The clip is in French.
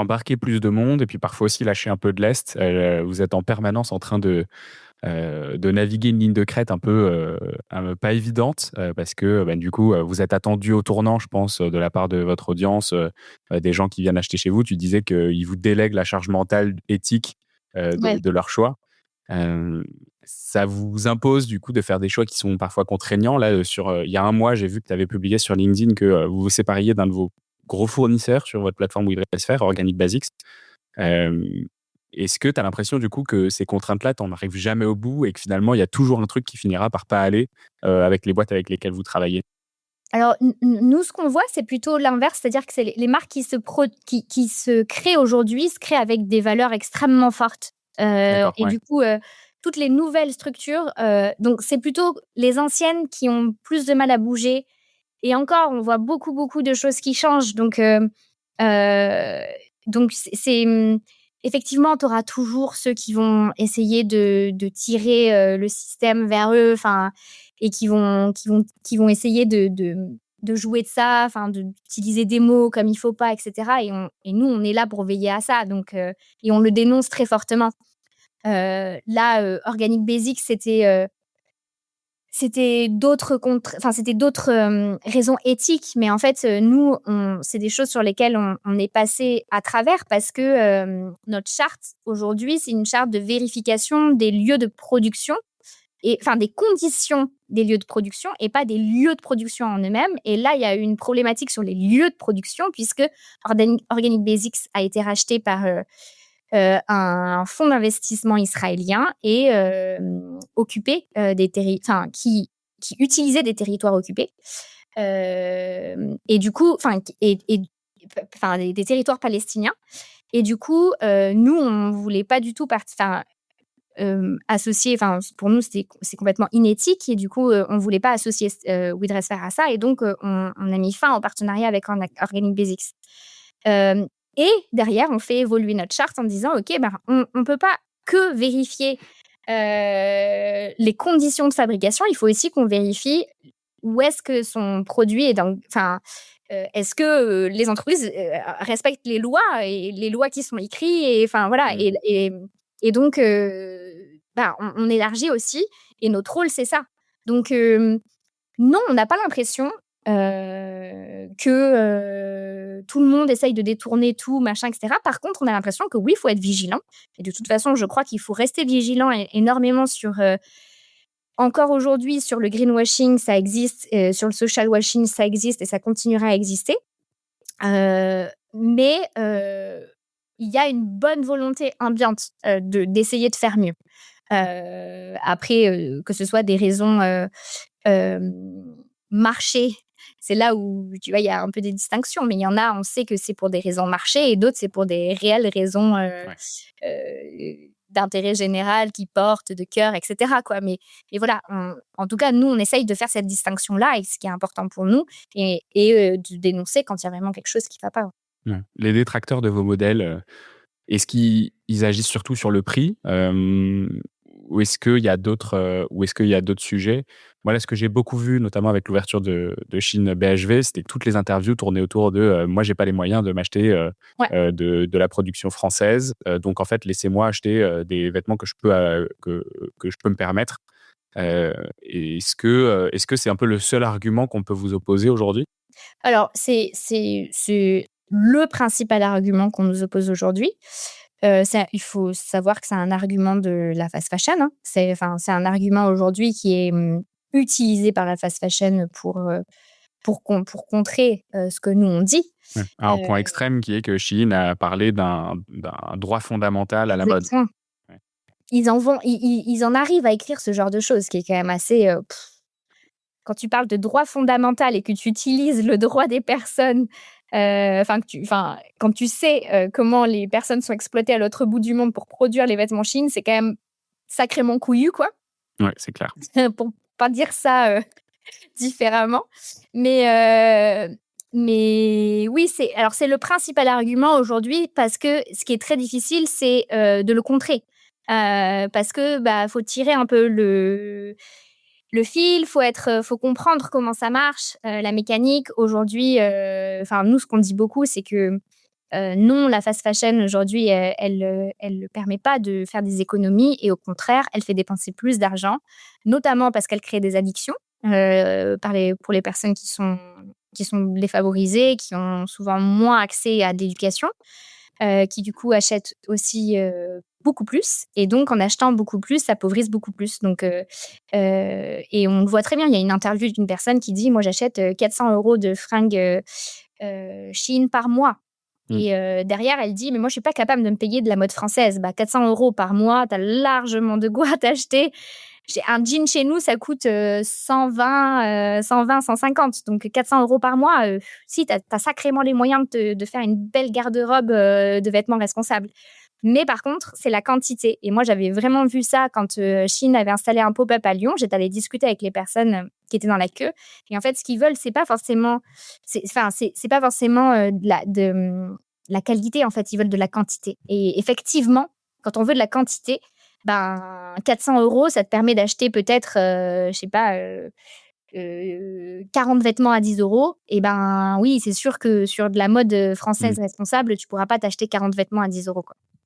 embarquer plus de monde et puis parfois aussi lâcher un peu de lest. Vous êtes en permanence en train de naviguer une ligne de crête pas évidente, parce que, bah, du coup, vous êtes attendu au tournant, je pense, de la part de votre audience, des gens qui viennent acheter chez vous. Tu disais qu'ils vous délèguent la charge mentale, éthique, de Ouais. de leur choix. Hem, Ça vous impose du coup de faire des choix qui sont parfois contraignants. Là, il y a un mois, j'ai vu que tu avais publié sur LinkedIn que, vous vous sépariez d'un de vos gros fournisseurs sur votre plateforme WeDressFair, Organic Basics. Hem, Est-ce que tu as l'impression du coup que ces contraintes-là, tu en arrives jamais au bout et que finalement il y a toujours un truc qui finira par pas aller, avec les boîtes avec lesquelles vous travaillez? Alors nous, ce qu'on voit, c'est plutôt l'inverse, c'est-à-dire que c'est les marques qui se créent aujourd'hui, se créent avec des valeurs extrêmement fortes. D'accord, Et ouais. du coup, toutes les nouvelles structures, donc c'est plutôt les anciennes qui ont plus de mal à bouger et encore, on voit beaucoup, beaucoup de choses qui changent heu, donc effectivement, tu auras toujours ceux qui vont essayer de tirer, le système vers eux, enfin et qui vont essayer de jouer de ça, enfin d'utiliser des mots comme il faut pas et cetera et nous, on est là pour veiller à ça et on le dénonce très fortement. Là, Organic Basics, c'était d'autres, raisons éthiques, mais en fait, nous, c'est des choses sur lesquelles on est passé à travers parce que, notre charte aujourd'hui, c'est une charte de vérification des lieux de production et enfin des conditions des lieux de production et pas des lieux de production en eux-mêmes et là, il y a eu une problématique sur les lieux de production puisque Organic Basics a été racheté par, un fonds d'investissement israélien et occupé, qui utilisait des territoires occupés. Et du coup enfin des territoires palestiniens et du coup, nous, on voulait pas du tout associer pour nous, c'est complètement inéthique et du coup, on voulait pas associer WeDressFair à ça et donc on a mis fin au partenariat avec Organic Basics. Hem et derrière, on fait évoluer notre charte en disant: «OK, ben, on peut pas que vérifier, les conditions de fabrication, il faut aussi qu'on vérifie où est-ce que son produit est est-ce que, les entreprises, respectent les lois et les lois qui sont écrites et enfin voilà Mmh. et donc on élargit aussi et notre rôle, c'est ça. Donc non, on n'a pas l'impression, que, tout le monde essaye de détourner tout, machin et cetera. Par contre, on a l'impression que oui, il faut être vigilant et de toute façon, je crois qu'il faut rester vigilant énormément encore aujourd'hui sur le greenwashing, ça existe, sur le social washing, ça existe et ça continuera à exister. Mais il y a une bonne volonté ambiante, d'essayer de faire mieux. Après, que ce soit des raisons, marché, c'est là où, tu vois, il y a un peu des distinctions, mais il y en a, on sait que c'est pour des raisons marché et d'autres, c'est pour des réelles raisons, Ouais. d'intérêt général qui portent, de cœur et cetera, quoi. Mais voilà, en tout cas, nous, on essaye de faire cette distinction-là et ce qui est important pour nous et de dénoncer quand il y a vraiment quelque chose qui ne va pas. Ouais. Les détracteurs de vos modèles, est-ce qu'ils agissent surtout sur le prix? Ou est-ce qu'il y a d'autres sujets? Moi, là, ce que j'ai beaucoup vu, notamment avec l'ouverture de Chine BHV, c'était que toutes les interviews tournaient autour de, «Moi, j'ai pas les moyens de m'acheter, Ouais. de la production française, donc en fait, laissez-moi acheter, des vêtements que je peux me permettre». Est-ce que c'est un peu le seul argument qu'on peut vous opposer aujourd'hui? Alors, c'est le principal argument qu'on nous oppose aujourd'hui. Il faut savoir que c'est un argument de la fast fashion, hein. C'est un argument aujourd'hui qui est, utilisé par la fast fashion pour contrer, ce que nous on dit. Ouais. Heu, Un point extrême qui est que Shein a parlé d'un droit fondamental à la mode. Exactement. Ouais. Ils en arrivent à écrire ce genre de choses, ce qui est quand même assez, quand tu parles de droit fondamental et que tu utilises le droit des personnes, quand tu sais, comment les personnes sont exploitées à l'autre bout du monde pour produire les vêtements Chine, c'est quand même sacrément couillu, quoi, Ouais, c'est clair. pour pas dire ça, différemment. Mais mais oui, c'est le principal argument aujourd'hui parce que ce qui est très difficile, c'est, de le contrer. Parce que, bah, faut tirer un peu le fil, faut comprendre comment ça marche, la mécanique. Aujourd'hui, nous, ce qu'on dit beaucoup, c'est que Non, la fast fashion aujourd'hui, elle permet pas de faire des économies et au contraire, elle fait dépenser plus d'argent, notamment parce qu'elle crée des addictions, pour les personnes qui sont défavorisées, qui ont souvent moins accès à de l'éducation, qui du coup achètent aussi, beaucoup plus et donc en achetant beaucoup plus, s'appauvrissent beaucoup plus et on le voit très bien. Il y a une interview d'une personne qui dit: «Moi j'achète, 400 € de fringues, Shein par mois». Mmh. Et derrière, elle dit: «Mais moi, je suis pas capable de me payer de la mode française». Bah, 400 € par mois, tu as largement de quoi t'acheter. J'ai un jean chez nous, ça coûte, 120, donc 400 € par mois, si, tu as sacrément les moyens de faire une belle garde-robe, de vêtements responsables. Mais par contre, c'est la quantité et moi, j'avais vraiment vu ça quand, Shein avait installé un pop-up à Lyon. J'étais allée discuter avec les personnes, qui étaient dans la queue et en fait, ce qu'ils veulent, c'est pas forcément c'est pas forcément, la qualité, en fait, ils veulent de la quantité et effectivement, quand on veut de la quantité, ben, 400 €, ça te permet d'acheter peut-être, je sais pas, 40 vêtements à 10 € et ben, oui, c'est sûr que sur de la mode, Mmh. française responsable, tu pourras pas t'acheter 40 vêtements à 10 € quoi.